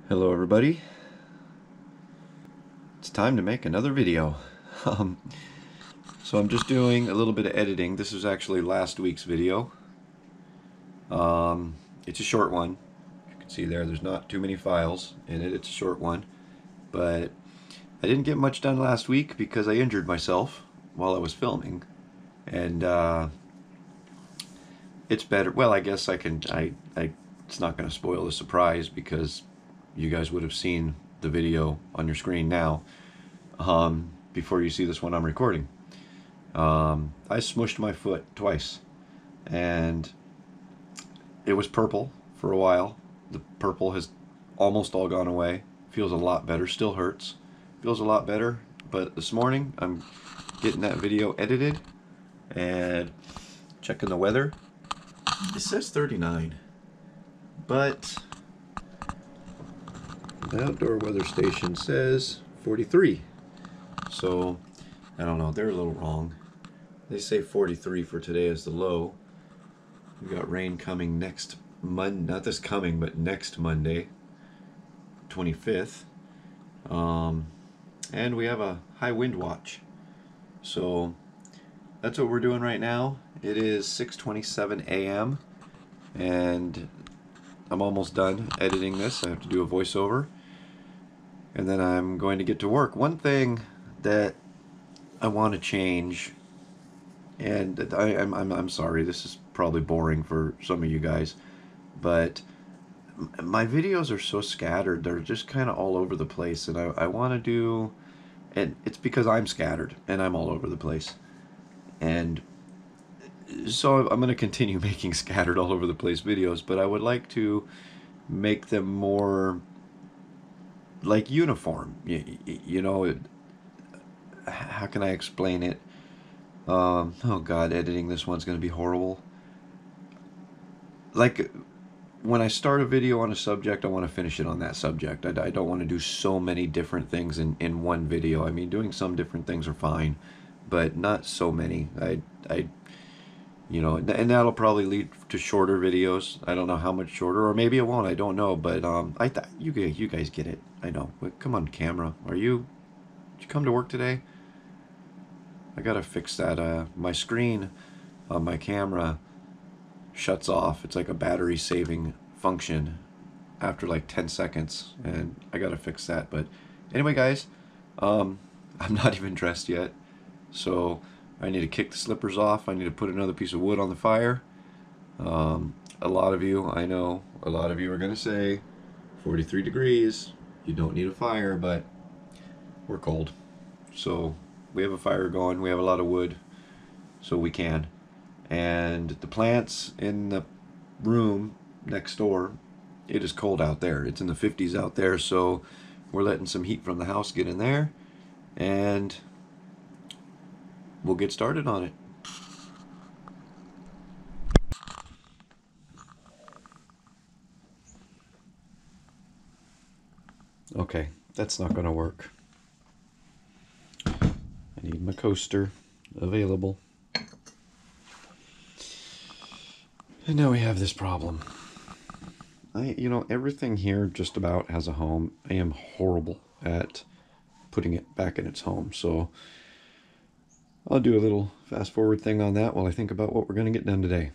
Hello everybody, it's time to make another video. Um, so I'm just doing a little bit of editing. This was actually last week's video. It's a short one. You can see there's not too many files in it. It's a short one. But I didn't get much done last week because I injured myself while I was filming. And it's better. Well, I guess it's not going to spoil the surprise because you guys would have seen the video on your screen now before you see this one I'm recording. I smushed my foot twice and it was purple for a while. The purple has almost all gone away. Feels a lot better. Still hurts. Feels a lot better. But this morning I'm getting that video edited and checking the weather. It says 39, but the outdoor weather station says 43. So I don't know, they're a little wrong. They say 43 for today as the low. We've got rain coming next Monday, not this coming, but next Monday, 25th. And we have a high wind watch. So that's what we're doing right now. It is 6:27 a.m. and I'm almost done editing this. I have to do a voiceover and then I'm going to get to work. One thing that I want to change, and I'm sorry, this is probably boring for some of you guys, but my videos are so scattered. They're just kind of all over the place, and I want to do, and it's because I'm scattered and I'm all over the place. And so I'm going to continue making scattered all over the place videos, but I would like to make them more like uniform. You know, how can I explain it? Oh God, editing this one's going to be horrible. Like, when I start a video on a subject, I want to finish it on that subject. I don't want to do so many different things in one video. I mean, doing some different things are fine, but not so many. You know, and that'll probably lead to shorter videos. I don't know how much shorter, or maybe it won't. I don't know, but you guys get it. I know. But come on, camera. Did you come to work today? I gotta fix that. My screen on my camera shuts off. It's like a battery saving function after like 10 seconds, and I gotta fix that. But anyway, guys, I'm not even dressed yet, so I need to kick the slippers off. I need to put another piece of wood on the fire. A lot of you, I know, a lot of you are gonna say 43 degrees, you don't need a fire, but we're cold. So we have a fire going, we have a lot of wood, so we can. And the plants in the room next door, it is cold out there. It's in the 50s out there, so we're letting some heat from the house get in there, and we'll get started on it. Okay, that's not going to work. I need my coaster available. And now we have this problem. You know, everything here just about has a home. I am horrible at putting it back in its home, so I'll do a little fast forward thing on that while I think about what we're going to get done today.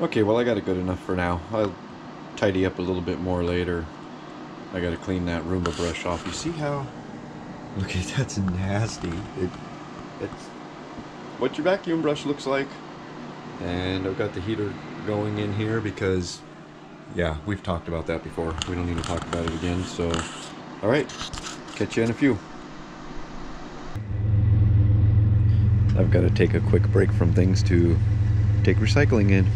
Okay, well, I got it good enough for now. I'll tidy up a little bit more later. I got to clean that Roomba brush off. You see how? Look at that's nasty. It's what your vacuum brush looks like. And I've got the heater going in here because, yeah, we've talked about that before. We don't need to talk about it again. So, all right, catch you in a few. I've got to take a quick break from things to take recycling in.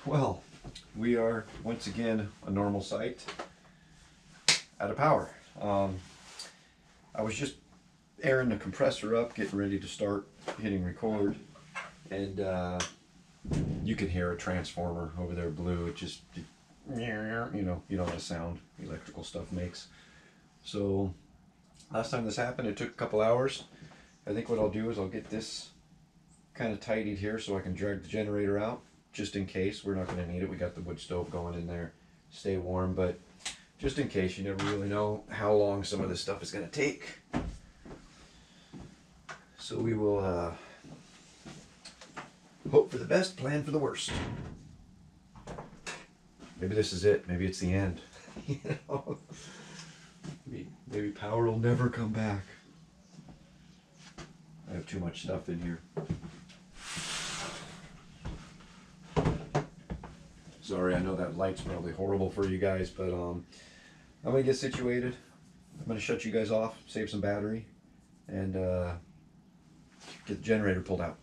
Well, we are once again a normal site out of power. I was just airing the compressor up, getting ready to start hitting record, and you can hear a transformer over there blue. It just, you know the sound electrical stuff makes. So last time this happened, it took a couple hours. I think what I'll do is I'll get this kind of tidied here so I can drag the generator out, just in case. We're not going to need it. We got the wood stove going in there, stay warm, but just in case, you never really know how long some of this stuff is going to take. So we will hope for the best, plan for the worst. Maybe this is it. Maybe it's the end. You know? Maybe power will never come back. I have too much stuff in here. Sorry, I know that light's probably horrible for you guys, but I'm gonna get situated. I'm gonna shut you guys off, save some battery, and get the generator pulled out.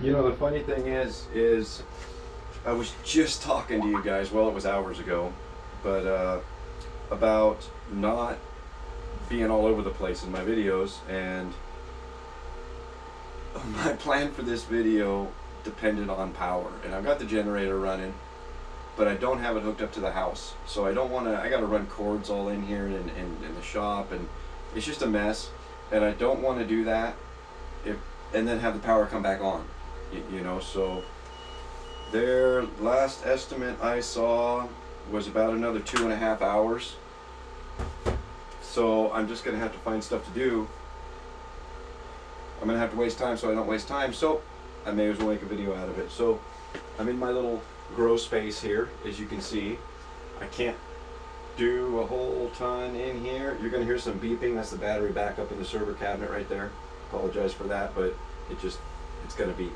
You know, the funny thing is I was just talking to you guys, well, it was hours ago, but about not being all over the place in my videos, and my plan for this video depended on power. And I've got the generator running, but I don't have it hooked up to the house. So I don't want to, I got to run cords all in here in the shop, and it's just a mess. And I don't want to do that and then have the power come back on. You know, so their last estimate I saw was about another 2.5 hours. So I'm just gonna have to find stuff to do. I'm gonna have to waste time, so I don't waste time, so I may as well make a video out of it. So I'm in my little grow space here, as you can see. I can't do a whole ton in here. You're gonna hear some beeping. That's the battery backup in the server cabinet right there. Apologize for that, but it's gonna beep.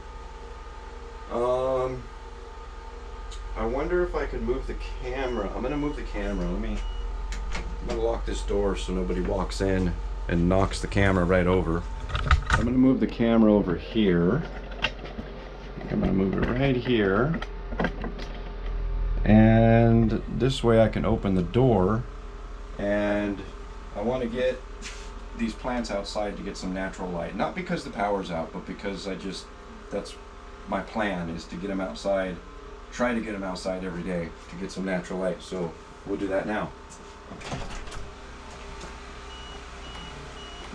I wonder if I could move the camera. I'm gonna move the camera. I'm gonna lock this door so nobody walks in and knocks the camera right over. I'm gonna move the camera over here. I'm gonna move it right here. And this way I can open the door. And I want to get these plants outside to get some natural light. Not because the power's out, but because that's my plan, is to get them outside, try to get them outside every day to get some natural light. So we'll do that now.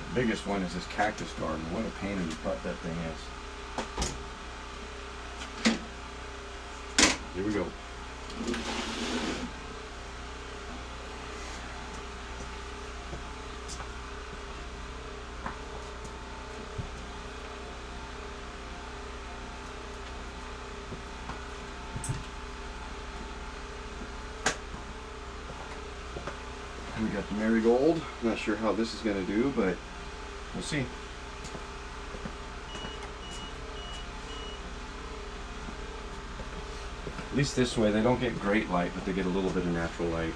The biggest one is this cactus garden. What a pain in the butt that thing is. Here we go. We got the marigold. Not sure how this is going to do, but we'll see. At least this way, they don't get great light, but they get a little bit of natural light.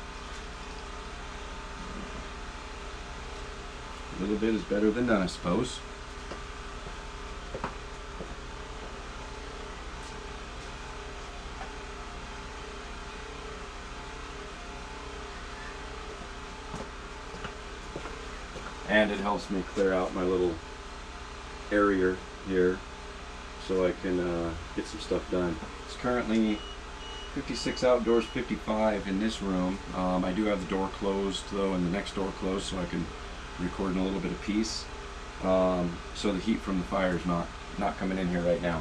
A little bit is better than none, I suppose. And it helps me clear out my little area here so I can get some stuff done. It's currently 56 outdoors, 55 in this room. I do have the door closed though, and the next door closed, so I can record in a little bit of peace. So the heat from the fire is not coming in here right now.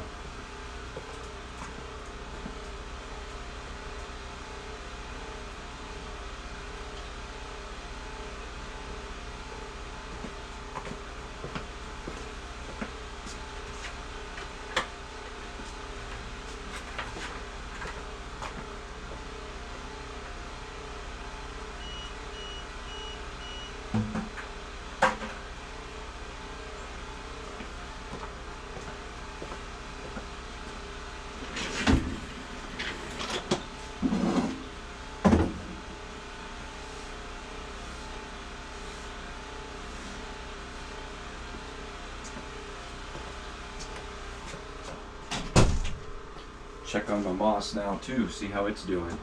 check on my moss now too, see how it's doing.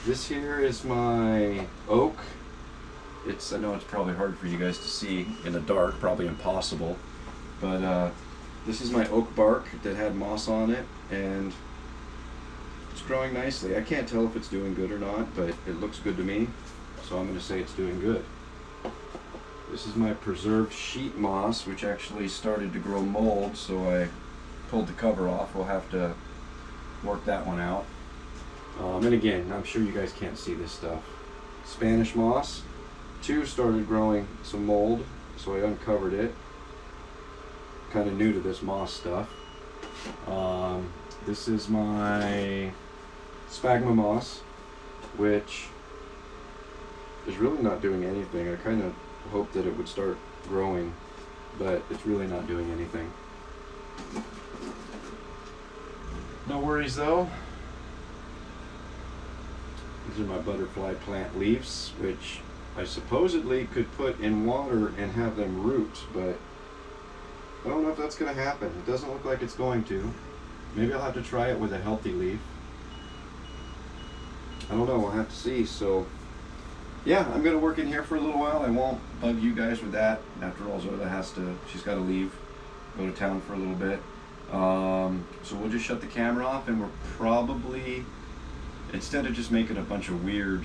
This here is my oak. I know it's probably hard for you guys to see in the dark, probably impossible, but this is my oak bark that had moss on it, and it's growing nicely. I can't tell if it's doing good or not, but it looks good to me, so I'm going to say it's doing good. This is my preserved sheet moss, which actually started to grow mold, so I pulled the cover off. We'll have to work that one out. And again, I'm sure you guys can't see this stuff. Spanish moss, too, started growing some mold, so I uncovered it. Kind of new to this moss stuff. This is my sphagnum moss, which is really not doing anything. I kind of hoped that it would start growing, but it's really not doing anything. No worries though. These are my butterfly plant leaves, which I supposedly could put in water and have them root, but I don't know if that's going to happen. It doesn't look like it's going to. Maybe I'll have to try it with a healthy leaf. I don't know, we'll have to see. So yeah, I'm going to work in here for a little while. I won't bug you guys with that. After all, Zoila she's got to leave, go to town for a little bit. So we'll just shut the camera off, and we're probably, instead of just making a bunch of weird,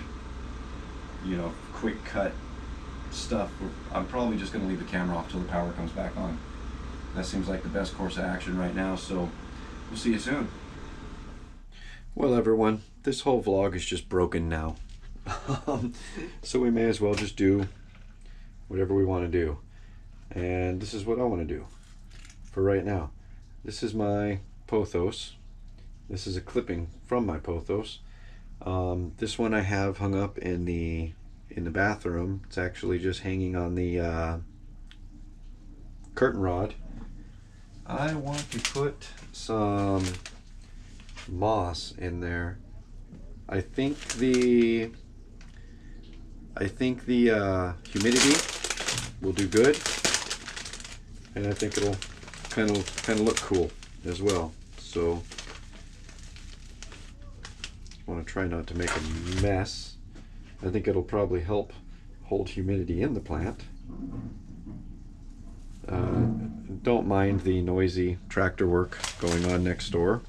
you know, quick cut stuff, I'm probably just going to leave the camera off till the power comes back on. That seems like the best course of action right now, so we'll see you soon. Well everyone, this whole vlog is just broken now. So we may as well just do whatever we want to do. And this is what I want to do for right now. This is my pothos. This is a clipping from my pothos. This one I have hung up in the bathroom. It's actually just hanging on the curtain rod. I want to put some moss in there. I think the humidity will do good, and I think it'll kind of look cool as well. So I want to try not to make a mess. I think it'll probably help hold humidity in the plant. Don't mind the noisy tractor work going on next door.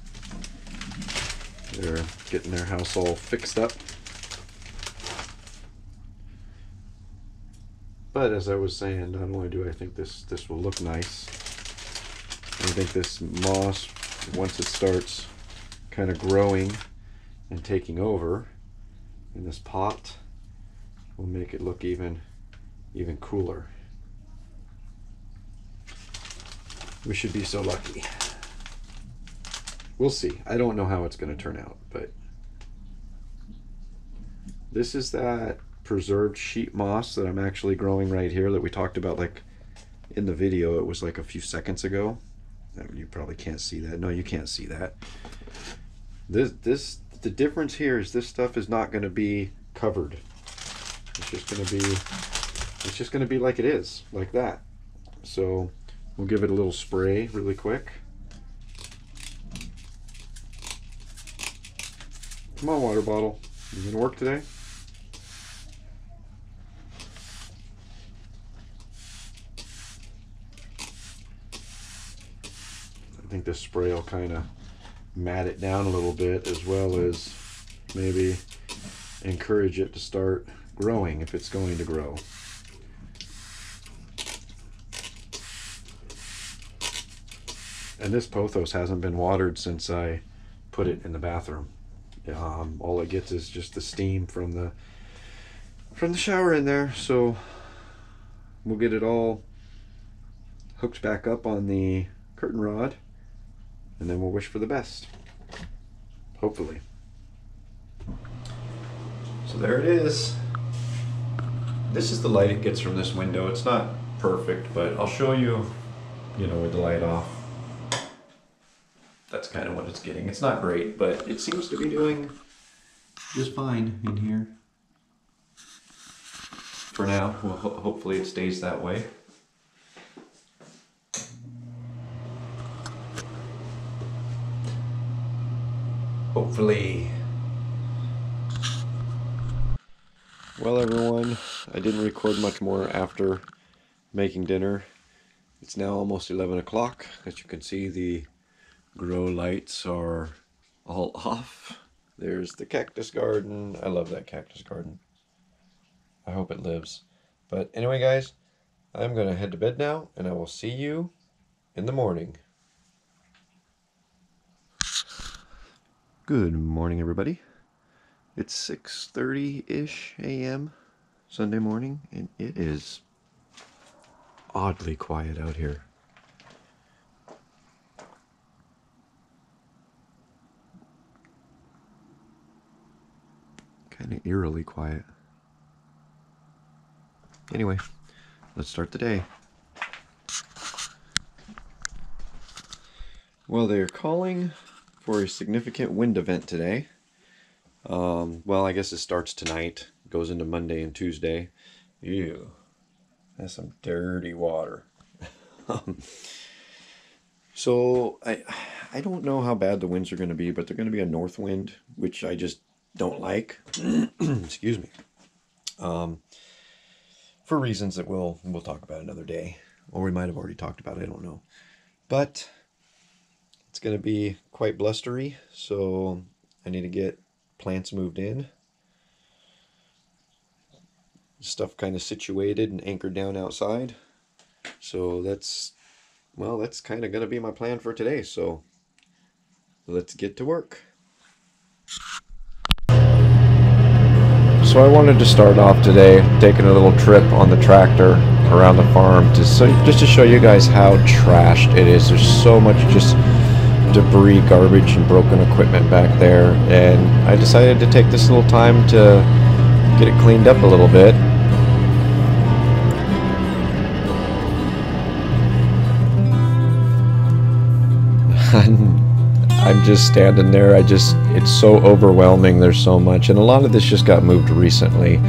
They're getting their house all fixed up. But as I was saying, not only do I think this will look nice, I think this moss, once it starts kind of growing and taking over in this pot, will make it look even cooler. We should be so lucky. We'll see. I don't know how it's going to turn out, but this is that preserved sheet moss that I'm actually growing right here that we talked about, like in the video. It was like a few seconds ago. You probably can't see that. No, you can't see that. The difference here is this stuff is not going to be covered. It's just going to be like it is, like that. So we'll give it a little spray really quick. Come on, water bottle. You gonna work today? I think this spray will kind of mat it down a little bit, as well as maybe encourage it to start growing if it's going to grow. And this pothos hasn't been watered since I put it in the bathroom. All it gets is just the steam from the shower in there. So we'll get it all hooked back up on the curtain rod, and then we'll wish for the best, hopefully. So there it is. This is the light it gets from this window. It's not perfect, but I'll show you, with the light off. That's kind of what it's getting. It's not great, but it seems to be doing just fine in here. For now, well, hopefully it stays that way. Hopefully. Well, everyone, I didn't record much more after making dinner. It's now almost 11 o'clock. As you can see, the grow lights are all off. There's the cactus garden. I love that cactus garden. I hope it lives. But anyway, guys, I'm going to head to bed now, and I will see you in the morning. Good morning, everybody. It's 6:30-ish a.m. Sunday morning, and it is oddly quiet out here. Kind of eerily quiet. Anyway, let's start the day. Well, they're calling for a significant wind event today. Well, I guess it starts tonight, goes into Monday and Tuesday. Ew, that's some dirty water. So I don't know how bad the winds are going to be, but they're going to be a north wind, which I just don't like. Excuse me. For reasons that we'll talk about another day, or we might have already talked about it. I don't know, but it's going to be quite blustery, so I need to get plants moved in, stuff kind of situated and anchored down outside. So that's kind of going to be my plan for today. So let's get to work. So I wanted to start off today taking a little trip on the tractor around the farm just to show you guys how trashed it is. There's so much just debris, garbage, and broken equipment back there, and I decided to take this little time to get it cleaned up a little bit. I'm just standing there. It's so overwhelming. There's so much, and a lot of this just got moved recently.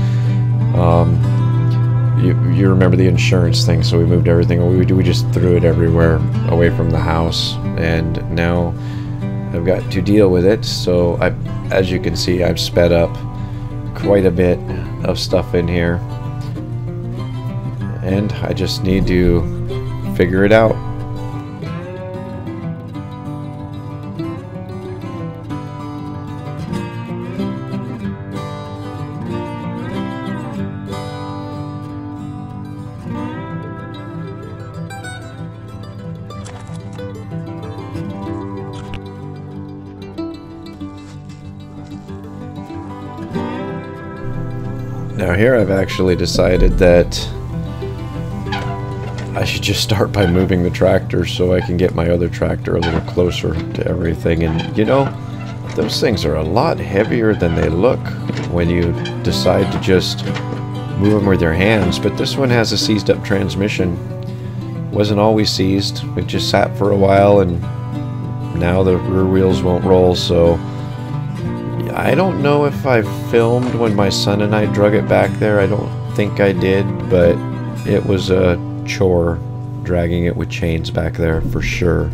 You remember the insurance thing, so we moved everything. We just threw it everywhere away from the house, and now I've got to deal with it. So as you can see, I've sped up quite a bit of stuff in here, and I just need to figure it out. Now here I've actually decided that I should just start by moving the tractor so I can get my other tractor a little closer to everything. And you know, those things are a lot heavier than they look when you decide to just move them with your hands. But this one has a seized up transmission. Wasn't always seized. It just sat for a while, and now the rear wheels won't roll. So I don't know if I filmed when my son and I drug it back there. I don't think I did, but it was a chore dragging it with chains back there for sure.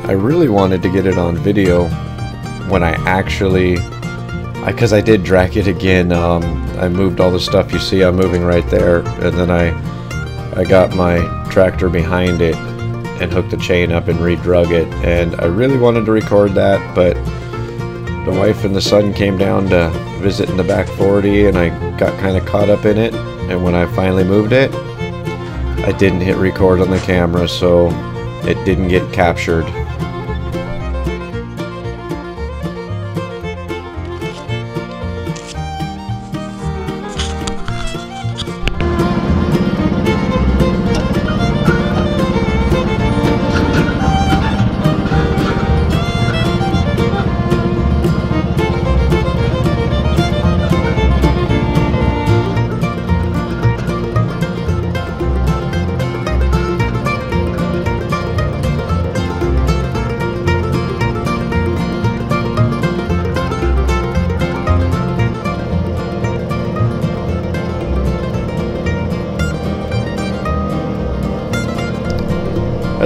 I really wanted to get it on video when I actually, because I did drag it again. I moved all the stuff you see I'm moving right there, and then I got my tractor behind it and hooked the chain up and re-drug it, and I really wanted to record that, but the wife and the son came down to visit in the back 40, and I got kind of caught up in it, and when I finally moved it, I didn't hit record on the camera, so it didn't get captured.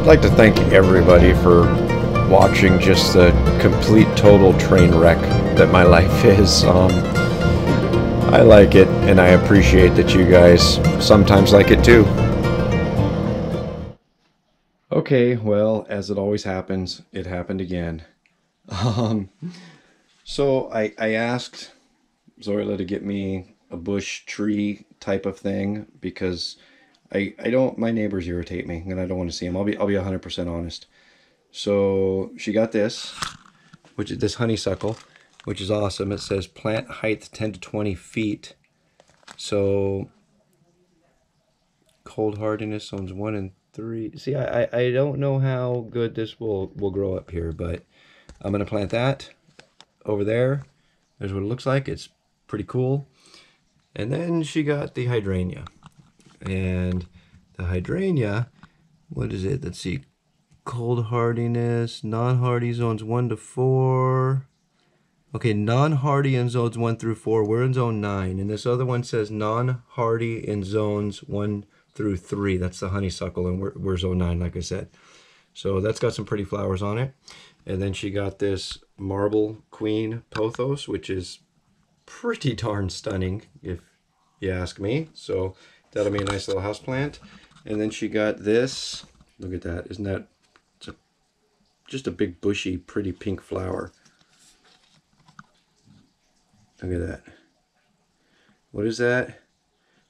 I'd like to thank everybody for watching just the complete total train wreck that my life is. I like it, and I appreciate that you guys sometimes like it too. Okay, well, as it always happens, it happened again. So I asked Zoila to get me a bush tree type of thing because I don't, my neighbors irritate me and I don't want to see them. I'll be 100% honest. So she got this, which is this honeysuckle, which is awesome. It says plant height 10 to 20 feet. So cold hardiness zones 1 and 3. See, I don't know how good this will grow up here, but I'm gonna plant that over there. There's what it looks like. It's pretty cool. And then she got the hydrangea. And the hydrangea, what is it? Let's see. Cold hardiness, non-hardy zones 1 to 4. Okay, non-hardy in zones 1 through 4. We're in zone 9. And this other one says non-hardy in zones 1 through 3. That's the honeysuckle, and we're zone 9, like I said. So that's got some pretty flowers on it. And then she got this Marble Queen Pothos, which is pretty darn stunning, if you ask me. So that'll be a nice little house plant. And then she got this. Look at that. Isn't that just a big bushy pretty pink flower? Look at that. What is that?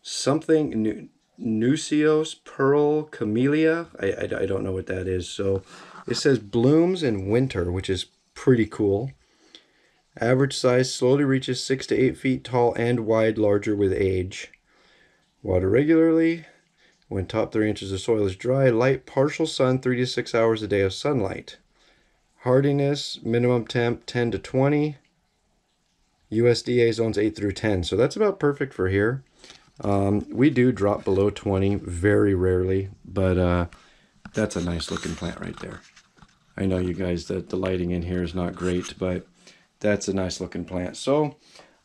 Something Nucios Pearl Camellia. I don't know what that is. So it says blooms in winter, which is pretty cool. Average size, slowly reaches 6 to 8 feet tall and wide, larger with age. Water regularly. When top 3 inches of soil is dry, light partial sun, 3 to 6 hours a day of sunlight. Hardiness, minimum temp 10 to 20. USDA zones 8 through 10. So that's about perfect for here. We do drop below 20 very rarely, but that's a nice looking plant right there. I know you guys that the lighting in here is not great, but that's a nice looking plant. So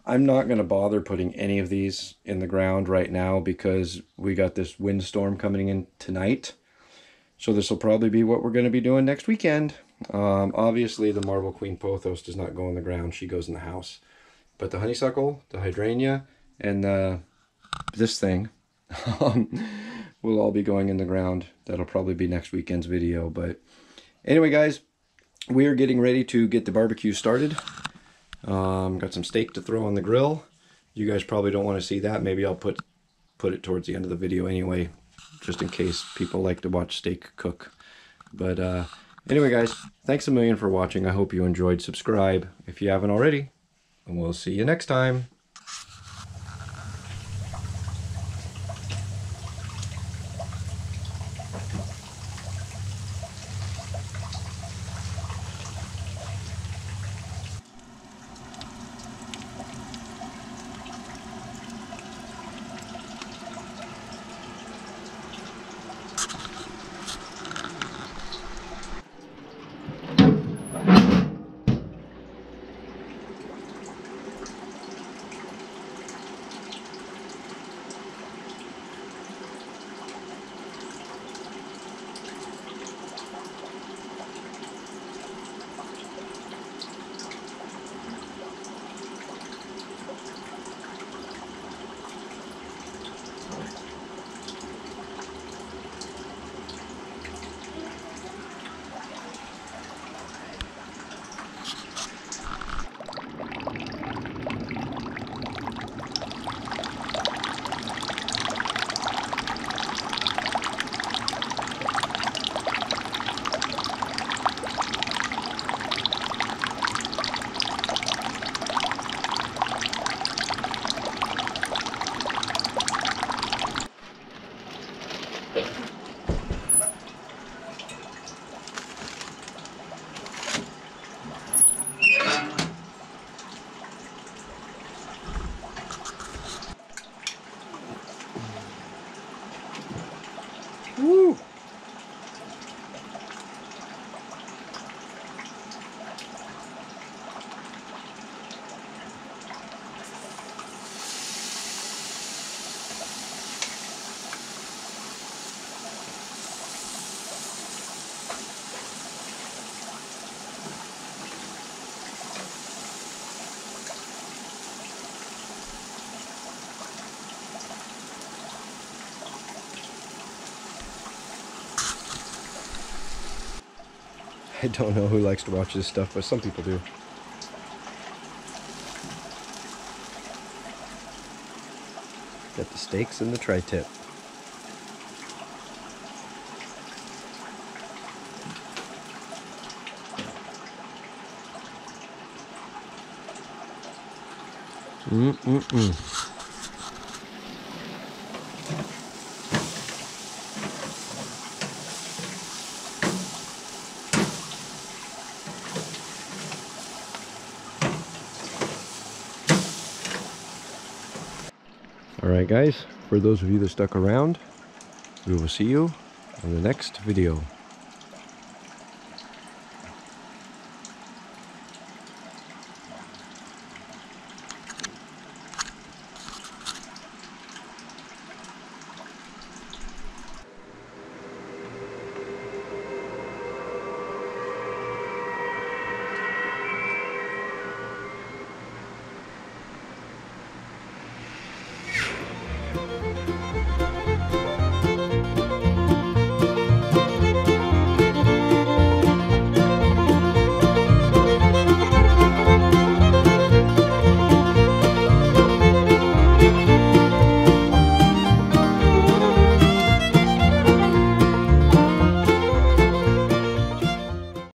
I'm not going to bother putting any of these in the ground right now because we got this windstorm coming in tonight. So this will probably be what we're going to be doing next weekend. Obviously the Marble Queen Pothos does not go in the ground. She goes in the house. But the honeysuckle, the hydrangea, and this thing will all be going in the ground. That'll probably be next weekend's video. But anyway, guys, we are getting ready to get the barbecue started. Got some steak to throw on the grill. You guys probably don't want to see that. Maybe I'll put it towards the end of the video anyway, just in case people like to watch steak cook. But anyway, guys, thanks a million for watching. I hope you enjoyed. Subscribe if you haven't already, and we'll see you next time. I don't know who likes to watch this stuff, but some people do. Got the steaks and the tri-tip. Alright guys, for those of you that stuck around, we will see you in the next video.